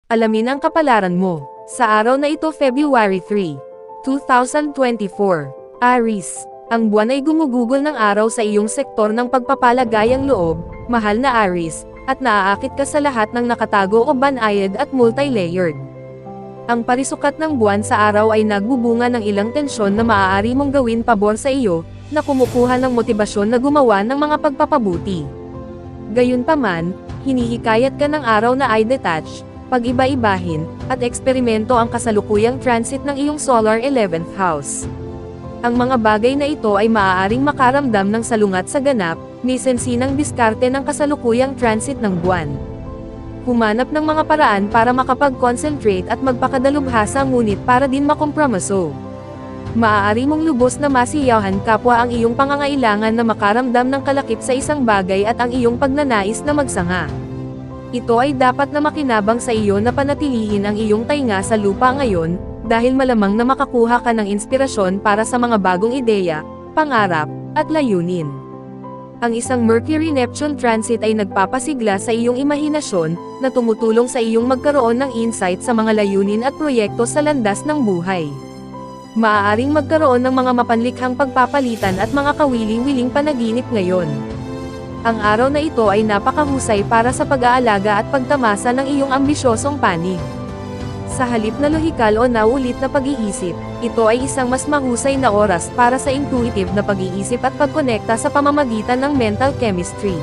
Alamin ang kapalaran mo. Sa araw na ito February 3, 2024. Aries. Ang buwan ay gumugugol ng araw sa iyong sektor ng pagpapalagayang loob, mahal na Aries, at naaakit ka sa lahat ng nakatago o banayad at multi-layered. Ang parisukat ng buwan sa araw ay nagbubunga ng ilang tensyon na maaari mong gawin pabor sa iyo, na kumukuha ng motibasyon na gumawa ng mga pagpapabuti. Gayunpaman, hinihikayat ka ng araw na ay detach, pag-iba-ibahin, at eksperimento ang kasalukuyang transit ng iyong solar 11th house. Ang mga bagay na ito ay maaaring makaramdam ng salungat sa ganap, may sensinang diskarte ng kasalukuyang transit ng buwan. Humanap ng mga paraan para makapag-concentrate at magpakadalubhasa ngunit para din makompromiso. Maaari mong lubos na masiyahan kapwa ang iyong pangangailangan na makaramdam ng kalakip sa isang bagay at ang iyong pagnanais na magsanga. Ito ay dapat na makinabang sa iyo na panatilihin ang iyong tainga sa lupa ngayon, dahil malamang na makakuha ka ng inspirasyon para sa mga bagong ideya, pangarap, at layunin. Ang isang Mercury-Neptune transit ay nagpapasigla sa iyong imahinasyon, na tumutulong sa iyong magkaroon ng insight sa mga layunin at proyekto sa landas ng buhay. Maaaring magkaroon ng mga mapanlikhang pagpapalitan at mga kawiling-wiling panaginip ngayon. Ang araw na ito ay napakahusay para sa pag-aalaga at pagtamasa ng iyong ambisyosong panig. Sa halip na lohikal o naulit na pag-iisip, ito ay isang mas mahusay na oras para sa intuitive na pag-iisip at pagkonekta sa pamamagitan ng mental chemistry.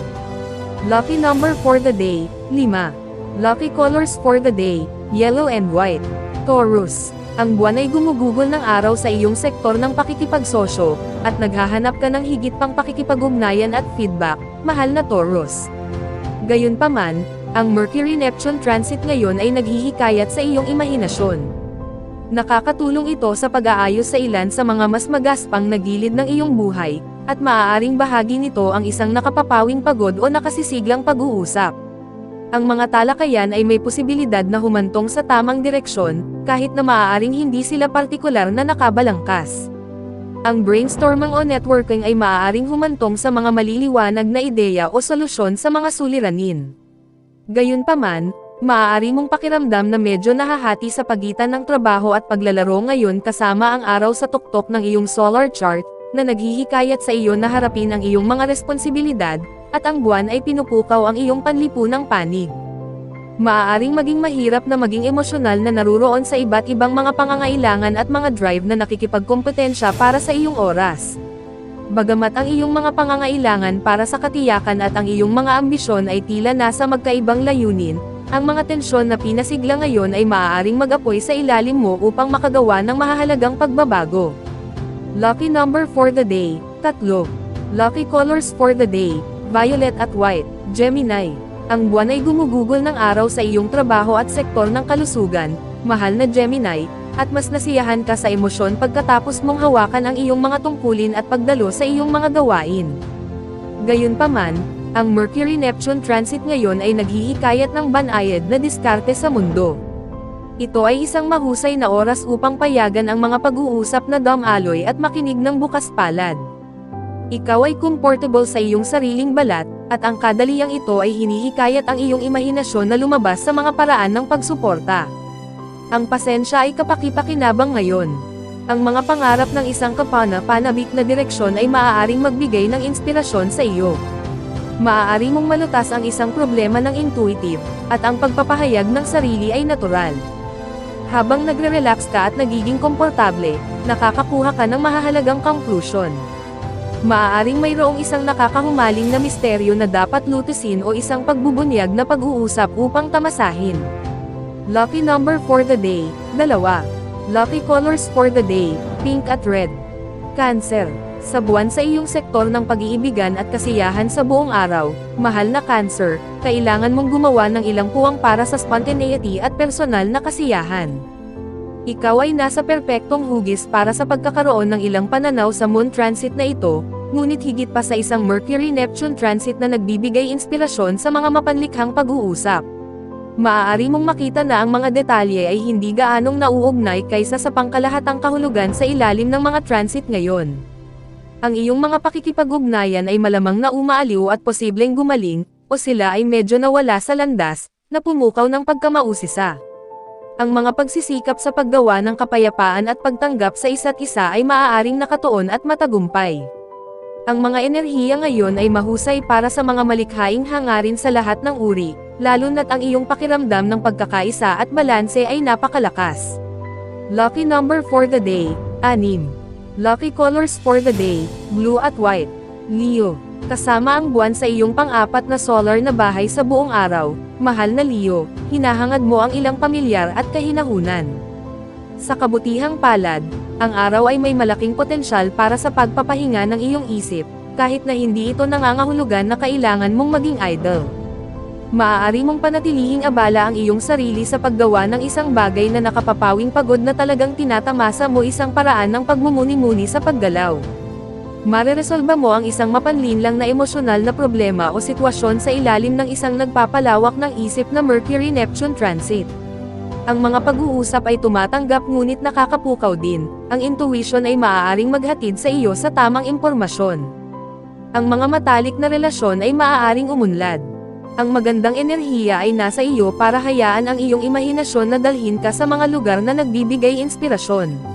Lucky number for the day, 5. Lucky colors for the day, yellow and white. Taurus. Ang buwan ay gumugugol ng araw sa iyong sektor ng pakikipagsosyo, at naghahanap ka ng higit pang pakikipag-ugnayan at feedback, mahal na Taurus. Gayunpaman, ang Mercury-Neptune transit ngayon ay naghihikayat sa iyong imahinasyon. Nakakatulong ito sa pag-aayos sa ilan sa mga mas magaspang na gilid ng iyong buhay, at maaaring bahagi nito ang isang nakapapawing pagod o nakasisiglang pag-uusap. Ang mga talakayan ay may posibilidad na humantong sa tamang direksyon, kahit na maaaring hindi sila partikular na nakabalangkas. Ang brainstorming o networking ay maaaring humantong sa mga maliliwanag na ideya o solusyon sa mga suliranin. Gayunpaman, maaari mong pakiramdam na medyo nahahati sa pagitan ng trabaho at paglalaro ngayon kasama ang araw sa tuktok ng iyong solar chart, na naghihikayat sa iyo na harapin ang iyong mga responsibilidad, at ang buwan ay pinupukaw ang iyong panlipunang panig. Maaaring maging mahirap na maging emosyonal na naruroon sa iba't ibang mga pangangailangan at mga drive na nakikipagkompetensya para sa iyong oras. Bagamat ang iyong mga pangangailangan para sa katiyakan at ang iyong mga ambisyon ay tila nasa magkaibang layunin, ang mga tensyon na pinasigla ngayon ay maaaring mag-apoy sa ilalim mo upang makagawa ng mahahalagang pagbabago. Lucky number for the day, 3. Lucky colors for the day, violet at white. Gemini. Ang buwan ay gumugugol ng araw sa iyong trabaho at sektor ng kalusugan, mahal na Gemini, at mas nasiyahan ka sa emosyon pagkatapos mong hawakan ang iyong mga tungkulin at pagdalo sa iyong mga gawain. Gayunpaman, ang Mercury-Neptune transit ngayon ay naghihikayat ng banayad na diskarte sa mundo. Ito ay isang mahusay na oras upang payagan ang mga pag-uusap na dumaloy at makinig ng bukas palad. Ikaw ay comfortable sa iyong sariling balat, at ang kadaliang ito ay hinihikayat ang iyong imahinasyon na lumabas sa mga paraan ng pagsuporta. Ang pasensya ay kapaki-pakinabang ngayon. Ang mga pangarap ng isang kapana-panabik na direksyon ay maaaring magbigay ng inspirasyon sa iyo. Maaari mong malutas ang isang problema ng intuitive, at ang pagpapahayag ng sarili ay natural. Habang nagre-relax ka at nagiging komportable, nakakakuha ka ng mahahalagang conclusion. Maaaring mayroong isang nakakahumaling na misteryo na dapat lutusin o isang pagbubunyag na pag-uusap upang tamasahin. Lucky number for the day, 2. Lucky colors for the day, pink at red. Cancer. Sa buwan sa iyong sektor ng pag-iibigan at kasiyahan sa buong araw, mahal na Cancer, kailangan mong gumawa ng ilang puwang para sa spontaneity at personal na kasiyahan. Ikaw ay nasa perpektong hugis para sa pagkakaroon ng ilang pananaw sa moon transit na ito, ngunit higit pa sa isang Mercury-Neptune transit na nagbibigay inspirasyon sa mga mapanlikhang pag-uusap. Maaari mong makita na ang mga detalye ay hindi gaanong nauugnay kaysa sa pangkalahatang kahulugan sa ilalim ng mga transit ngayon. Ang iyong mga pakikipag-ugnayan ay malamang na umaaliw at posibleng gumaling, o sila ay medyo nawala sa landas, na pumukaw ng pagkamausisa. Ang mga pagsisikap sa paggawa ng kapayapaan at pagtanggap sa isa't isa ay maaaring nakatuon at matagumpay. Ang mga enerhiya ngayon ay mahusay para sa mga malikhaing hangarin sa lahat ng uri, lalo na't ang iyong pakiramdam ng pagkakaisa at balanse ay napakalakas. Lucky number for the day, 6. Lucky colors for the day, blue at white. Leo, kasama ang buwan sa iyong pang-apat na solar na bahay sa buong araw, mahal na Leo, hinahangad mo ang ilang pamilyar at kahinahunan. Sa kabutihang palad, ang araw ay may malaking potensyal para sa pagpapahinga ng iyong isip, kahit na hindi ito nangangahulugan na kailangan mong maging idle. Maaari mong panatilihing abala ang iyong sarili sa paggawa ng isang bagay na nakapapawing pagod na talagang tinatamasa mo isang paraan ng pagmumuni-muni sa paggalaw. Mareresolba mo ang isang mapanlinlang na emosyonal na problema o sitwasyon sa ilalim ng isang nagpapalawak ng isip na Mercury-Neptune transit. Ang mga pag-uusap ay tumatanggap ngunit nakakapukaw din, ang intuition ay maaaring maghatid sa iyo sa tamang impormasyon. Ang mga matalik na relasyon ay maaaring umunlad. Ang magandang enerhiya ay nasa iyo para hayaan ang iyong imahinasyon na dalhin ka sa mga lugar na nagbibigay inspirasyon.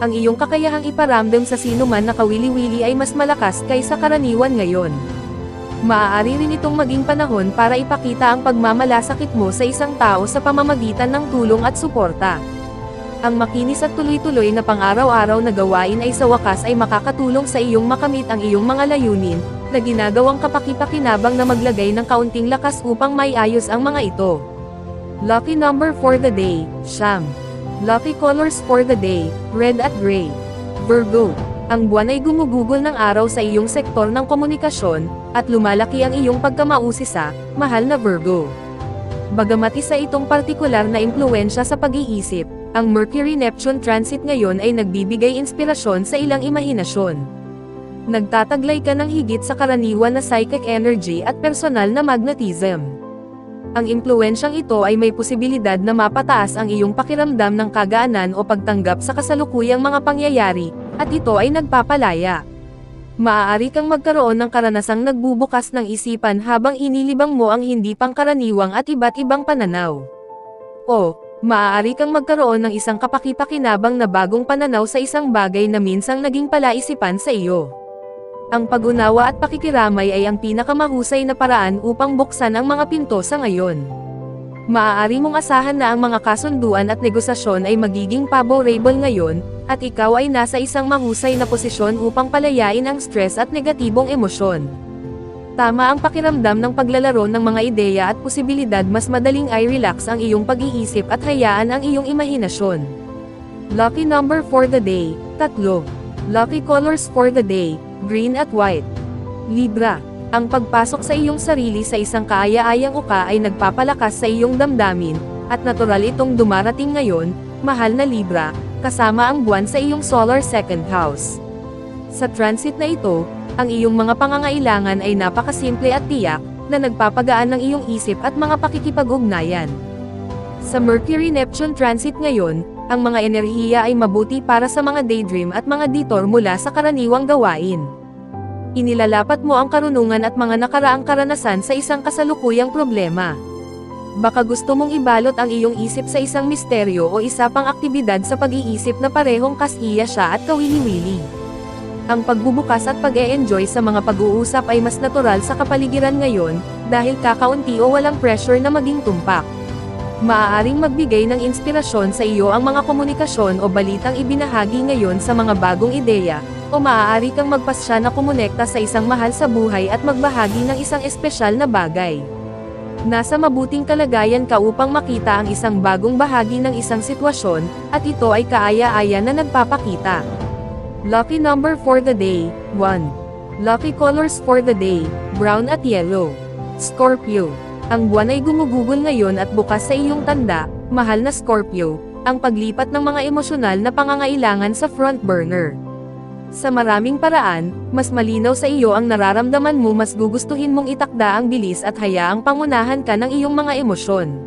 Ang iyong kakayahang iparamdam sa sinuman na kawili-wili ay mas malakas kaysa karaniwan ngayon. Maaari rin itong maging panahon para ipakita ang pagmamalasakit mo sa isang tao sa pamamagitan ng tulong at suporta. Ang makinis at tuloy-tuloy na pang-araw-araw na gawain ay sa wakas ay makakatulong sa iyong makamit ang iyong mga layunin, na ginagawang kapaki-pakinabang na maglagay ng kaunting lakas upang maiayos ang mga ito. Lucky number for the day, 9. Lucky colors for the day, red at gray. Virgo, ang buwan ay gumugugol ng araw sa iyong sektor ng komunikasyon, at lumalaki ang iyong pagkamausisa, mahal na Virgo. Bagamat isa itong partikular na impluwensya sa pag-iisip, ang Mercury-Neptune transit ngayon ay nagbibigay inspirasyon sa ilang imahinasyon. Nagtataglay ka ng higit sa karaniwan na psychic energy at personal na magnetism. Ang impluwensyang ito ay may posibilidad na mapataas ang iyong pakiramdam ng kagaanan o pagtanggap sa kasalukuyang mga pangyayari, at ito ay nagpapalaya. Maaari kang magkaroon ng karanasang nagbubukas ng isipan habang inilibang mo ang hindi pangkaraniwang at iba't ibang pananaw. O, maaari kang magkaroon ng isang kapaki-pakinabang na bagong pananaw sa isang bagay na minsang naging palaisipan sa iyo. Ang pag-unawa at pakikiramay ay ang pinakamahusay na paraan upang buksan ang mga pinto sa ngayon. Maaari mong asahan na ang mga kasunduan at negosasyon ay magiging favorable ngayon, at ikaw ay nasa isang mahusay na posisyon upang palayain ang stress at negatibong emosyon. Tama ang pakiramdam ng paglalaro ng mga ideya at posibilidad, mas madaling ay relax ang iyong pag-iisip at hayaan ang iyong imahinasyon. Lucky number for the day, 3. Lucky colors for the day, green at white. Libra, ang pagpasok sa iyong sarili sa isang kaaya-ayang uka ay nagpapalakas sa iyong damdamin, at natural itong dumarating ngayon, mahal na Libra, kasama ang buwan sa iyong solar second house. Sa transit na ito, ang iyong mga pangangailangan ay napakasimple at tiyak, na nagpapagaan ng iyong isip at mga pakikipag-ugnayan. Sa Mercury-Neptune transit ngayon, ang mga enerhiya ay mabuti para sa mga daydream at mga detour mula sa karaniwang gawain. Inilalapat mo ang karunungan at mga nakaraang karanasan sa isang kasalukuyang problema. Baka gusto mong ibalot ang iyong isip sa isang misteryo o isa pang aktibidad sa pag-iisip na parehong kasiya siya at kawili-wili. Ang pagbubukas at pag-e-enjoy sa mga pag-uusap ay mas natural sa kapaligiran ngayon, dahil kakaunti o walang pressure na maging tumpak. Maaaring magbigay ng inspirasyon sa iyo ang mga komunikasyon o balitang ibinahagi ngayon sa mga bagong ideya, o maaari kang magpasya na kumonekta sa isang mahal sa buhay at magbahagi ng isang espesyal na bagay. Nasa mabuting kalagayan ka upang makita ang isang bagong bahagi ng isang sitwasyon, at ito ay kaaya-aya na nagpapakita. Lucky number for the day, 1. Lucky colors for the day, brown at yellow. Scorpio, ang buwan ay gumugugol ngayon at bukas sa iyong tanda, mahal na Scorpio, ang paglipat ng mga emosyonal na pangangailangan sa front burner. Sa maraming paraan, mas malinaw sa iyo ang nararamdaman mo, mas gugustuhin mong itakda ang bilis at hayaang pangunahan ka ng iyong mga emosyon.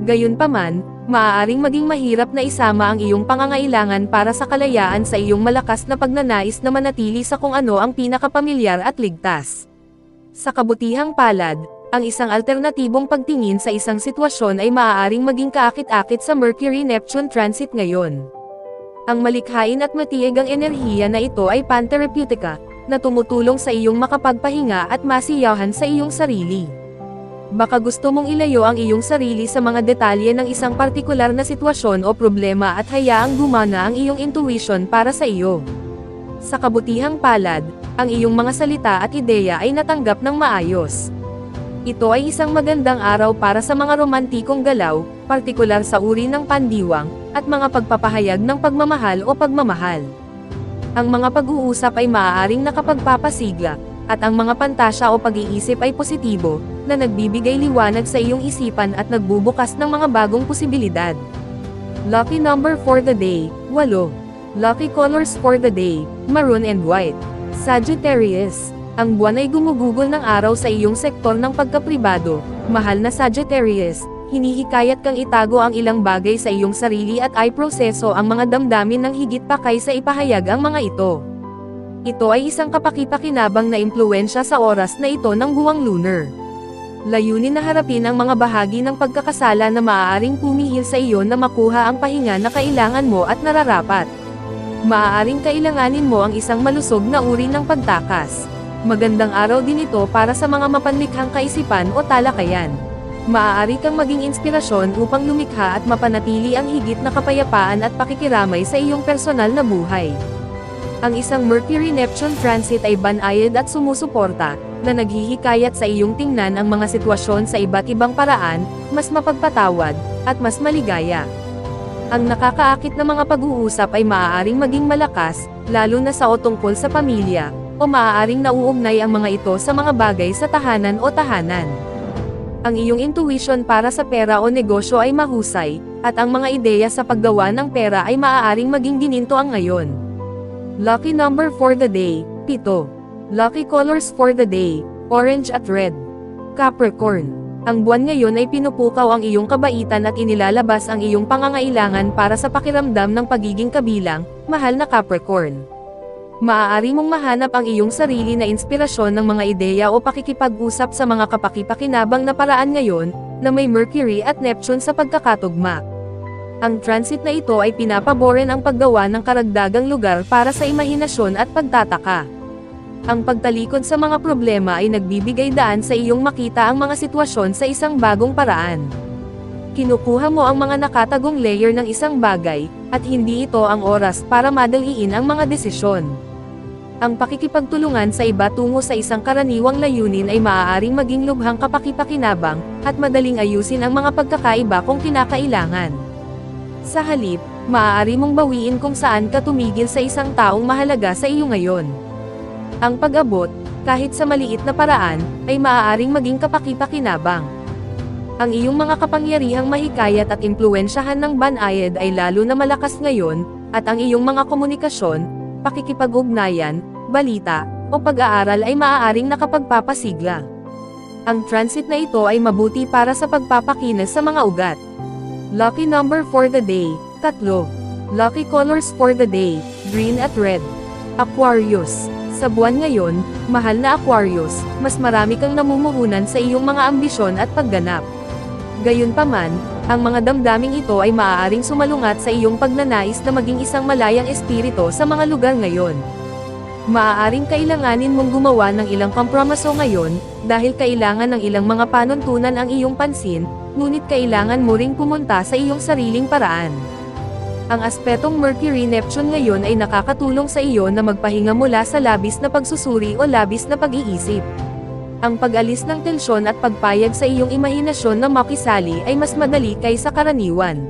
Gayunpaman, maaaring maging mahirap na isama ang iyong pangangailangan para sa kalayaan sa iyong malakas na pagnanais na manatili sa kung ano ang pinakapamilyar at ligtas. Sa kabutihang palad, Ang isang alternatibong pagtingin sa isang sitwasyon ay maaaring maging kaakit-akit sa Mercury-Neptune transit ngayon. Ang malikhain at matiigang enerhiya na ito ay pantherapeutika, na tumutulong sa iyong makapagpahinga at masiyahan sa iyong sarili. Baka gusto mong ilayo ang iyong sarili sa mga detalye ng isang partikular na sitwasyon o problema at hayaang gumana ang iyong intuition para sa iyo. Sa kabutihang palad, ang iyong mga salita at ideya ay natanggap ng maayos. Ito ay isang magandang araw para sa mga romantikong galaw, partikular sa uri ng pandiwang, at mga pagpapahayag ng pagmamahal o pagmamahal. Ang mga pag-uusap ay maaaring nakapagpapasigla, at ang mga pantasya o pag-iisip ay positibo, na nagbibigay liwanag sa iyong isipan at nagbubukas ng mga bagong posibilidad. Lucky number for the day, 8. Lucky colors for the day, maroon and white. Sagittarius. Ang buwan ay gumugugol ng araw sa iyong sektor ng pagkapribado. Mahal na Sagittarius, hinihikayat kang itago ang ilang bagay sa iyong sarili at ay proseso ang mga damdamin ng higit pa kaysa ipahayag ang mga ito. Ito ay isang kapaki-pakinabang na impluwensya sa oras na ito ng buwang lunar. Layunin na harapin ang mga bahagi ng pagkakasala na maaaring pumihil sa iyo na makuha ang pahinga na kailangan mo at nararapat. Maaaring kailanganin mo ang isang malusog na uri ng pagtakas. Magandang araw din ito para sa mga mapanlikhang kaisipan o talakayan. Maaari kang maging inspirasyon upang lumikha at mapanatili ang higit na kapayapaan at pakikiramay sa iyong personal na buhay. Ang isang Mercury-Neptune transit ay banayad at sumusuporta, na naghihikayat sa iyong tingnan ang mga sitwasyon sa iba't ibang paraan, mas mapagpatawad, at mas maligaya. Ang nakakaakit na mga pag-uusap ay maaaring maging malakas, lalo na sa o tungkol sa pamilya, o maaaring nauugnay ang mga ito sa mga bagay sa tahanan o tahanan. Ang iyong intuition para sa pera o negosyo ay mahusay, at ang mga ideya sa paggawa ng pera ay maaaring maging gininto ang ngayon. Lucky number for the day, 7. Lucky colors for the day, orange at red. Capricorn. Ang buwan ngayon ay pinupukaw ang iyong kabaitan at inilalabas ang iyong pangangailangan para sa pakiramdam ng pagiging kabilang, mahal na Capricorn. Maaari mong mahanap ang iyong sarili na inspirasyon ng mga ideya o pakikipag-usap sa mga kapaki-pakinabang na paraan ngayon, na may Mercury at Neptune sa pagkakatugma. Ang transit na ito ay pinapaboren ang paggawa ng karagdagang lugar para sa imahinasyon at pagtataka. Ang pagtalikod sa mga problema ay nagbibigay daan sa iyong makita ang mga sitwasyon sa isang bagong paraan. Kinukuha mo ang mga nakatagong layer ng isang bagay, at hindi ito ang oras para madaliin ang mga desisyon. Ang pakikipagtulungan sa iba tungo sa isang karaniwang layunin ay maaaring maging lubhang kapaki-pakinabang, at madaling ayusin ang mga pagkakaiba kung kinakailangan. Sa halip, maaari mong bawiin kung saan ka tumigil sa isang taong mahalaga sa iyo ngayon. Ang pag-abot, kahit sa maliit na paraan, ay maaaring maging kapaki-pakinabang. Ang iyong mga kapangyarihang mahikayat at impluwensyahan ng banayad ay lalo na malakas ngayon, at ang iyong mga komunikasyon, pakikipag-ugnayan, balita, o pag-aaral ay maaaring nakapagpapasigla. Ang transit na ito ay mabuti para sa pagpapakinas sa mga ugat. Lucky number for the day, 3. Lucky colors for the day, green at red. Aquarius. Sa buwan ngayon, mahal na Aquarius, mas marami kang namumuhunan sa iyong mga ambisyon at pagganap. Gayunpaman, ang mga damdaming ito ay maaaring sumalungat sa iyong pagnanais na maging isang malayang espiritu sa mga lugar ngayon. Maaaring kailanganin mong gumawa ng ilang kompromiso ngayon, dahil kailangan ng ilang mga panuntunan ang iyong pansin, ngunit kailangan mo ring pumunta sa iyong sariling paraan. Ang aspetong Mercury-Neptune ngayon ay nakakatulong sa iyo na magpahinga mula sa labis na pagsusuri o labis na pag-iisip. Ang pag-alis ng tensyon at pagpayag sa iyong imahinasyon na makisali ay mas madali kaysa karaniwan.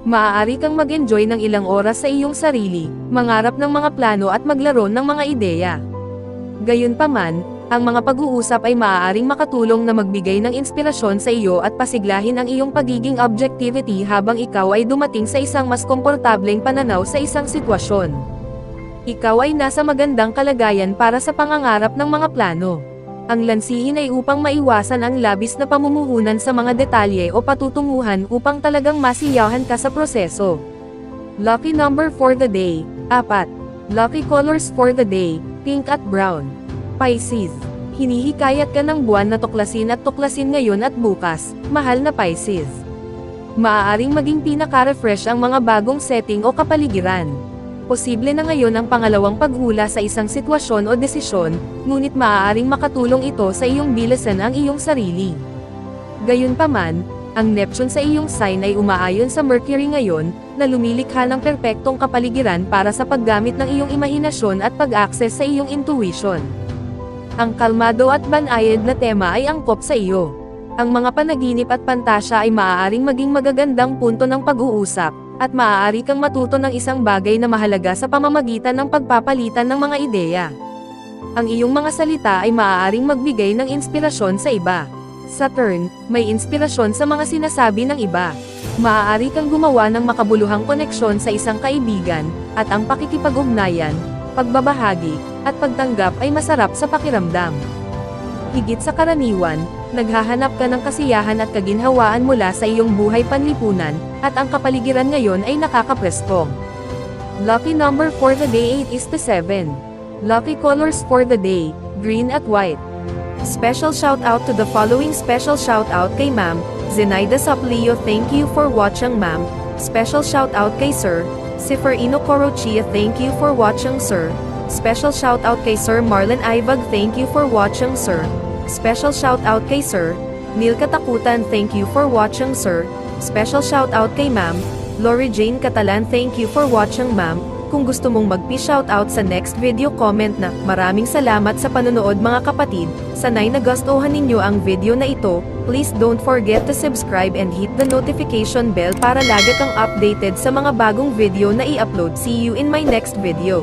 Maaari kang mag-enjoy ng ilang oras sa iyong sarili, mangarap ng mga plano at maglaro ng mga ideya. Gayunpaman, ang mga pag-uusap ay maaaring makatulong na magbigay ng inspirasyon sa iyo at pasiglahin ang iyong pagiging objectivity habang ikaw ay dumating sa isang mas komportableng pananaw sa isang sitwasyon. Ikaw ay nasa magandang kalagayan para sa pangangarap ng mga plano. Ang lansihin ay upang maiwasan ang labis na pamumuhunan sa mga detalye o patutunguhan upang talagang masiyahan ka sa proseso. Lucky number for the day, 4. Lucky colors for the day, pink at brown. Pisces. Hinihikayat ka ng buwan na tuklasin at tuklasin ngayon at bukas, mahal na Pisces. Maaaring maging pinaka-refresh ang mga bagong setting o kapaligiran. Posible na ngayon ang pangalawang paghula sa isang sitwasyon o desisyon, ngunit maaaring makatulong ito sa iyong bilisan ang iyong sarili. Gayunpaman, ang Neptune sa iyong sign ay umaayon sa Mercury ngayon, na lumilikha ng perpektong kapaligiran para sa paggamit ng iyong imahinasyon at pag-access sa iyong intuition. Ang kalmado at banayad na tema ay angkop sa iyo. Ang mga panaginip at pantasya ay maaaring maging magagandang punto ng pag-uusap, at maaari kang matuto ng isang bagay na mahalaga sa pamamagitan ng pagpapalitan ng mga ideya. Ang iyong mga salita ay maaaring magbigay ng inspirasyon sa iba. Saturn, may inspirasyon sa mga sinasabi ng iba. Maaari kang gumawa ng makabuluhang koneksyon sa isang kaibigan, at ang pakikipag-ugnayan, pagbabahagi, at pagtanggap ay masarap sa pakiramdam. Higit sa karaniwan, naghahanap ka ng kasiyahan at kaginhawaan mula sa iyong buhay panlipunan, at ang kapaligiran ngayon ay nakakapresko. Lucky number for the day 8 is the 7. Lucky colors for the day, green at white. Special shout out to the following. Special shout out kay Ma'am Zenaida Soplio, thank you for watching Ma'am. Special shout out kay Sir Seferino Corochia, thank you for watching Sir. Special shout out kay Sir Marlon Ibag, thank you for watching Sir. Special shout out kay Sir Neil Katakutan, thank you for watching Sir. Special shout out kay Ma'am Lori Jane Catalan, thank you for watching Ma'am. Kung gusto mong magpi-shoutout sa next video, comment na, maraming salamat sa panonood mga kapatid. Sanay nagustuhan ninyo ang video na ito. Please don't forget to subscribe and hit the notification bell para lagi kang updated sa mga bagong video na i-upload. See you in my next video.